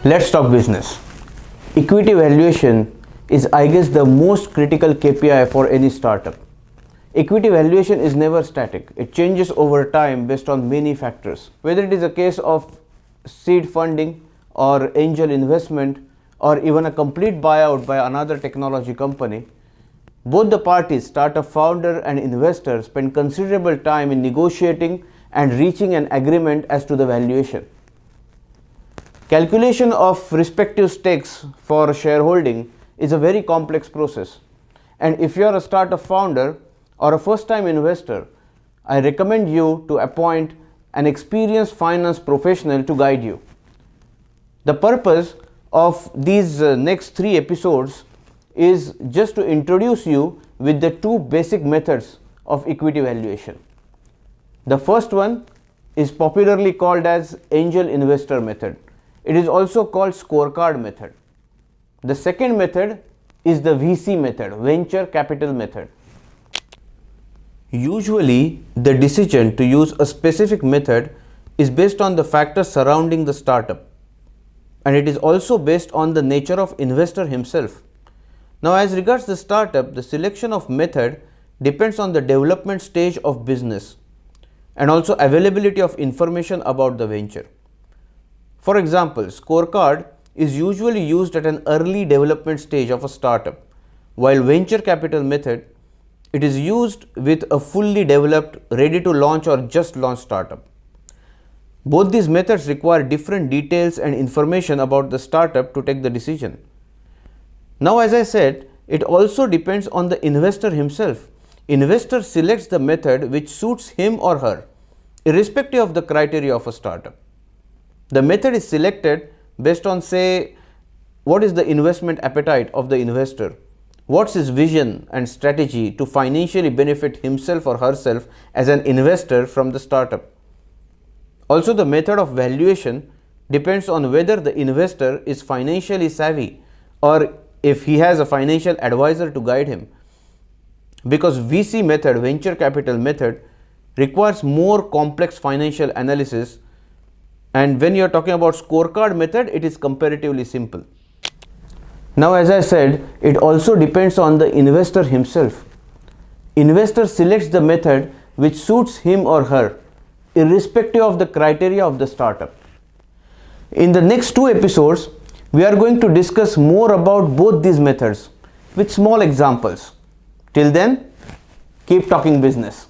Let's talk business. Equity valuation is, I guess, the most critical KPI for any startup. Equity valuation is never static. It changes over time based on many factors. Whether it is a case of seed funding or angel investment or even a complete buyout by another technology company, both the parties, startup founder and investor, spend considerable time in negotiating and reaching an agreement as to the valuation. Calculation of respective stakes for shareholding is a very complex process, and if you are a startup founder or a first time investor, I recommend you to appoint an experienced finance professional to guide you. The purpose of these next 3 episodes is just to introduce you with the 2 basic methods of equity valuation. The first one is popularly called as angel investor method. It is also called scorecard method. The second method is the VC method, venture capital method. Usually, the decision to use a specific method is based on the factors surrounding the startup, and it is also based on the nature of investor himself. Now, as regards the startup, the selection of method depends on the development stage of business and also availability of information about the venture. For example, scorecard is usually used at an early development stage of a startup, while venture capital method, it is used with a fully developed, ready to launch or just launched startup. Both these methods require different details and information about the startup to take the decision. Now, as I said, it also depends on the investor himself. Investor selects the method which suits him or her, irrespective of the criteria of a startup. The method is selected based on, say, what is the investment appetite of the investor, what's his vision and strategy to financially benefit himself or herself as an investor from the startup. Also, the method of valuation depends on whether the investor is financially savvy or if he has a financial advisor to guide him, because VC method, venture capital method, requires more complex financial analysis, and when you are talking about scorecard method, it is comparatively simple. Now, as I said, it also depends on the investor himself. Investor selects the method which suits him or her, irrespective of the criteria of the startup. In the next 2 episodes, we are going to discuss more about both these methods with small examples. Till then, keep talking business.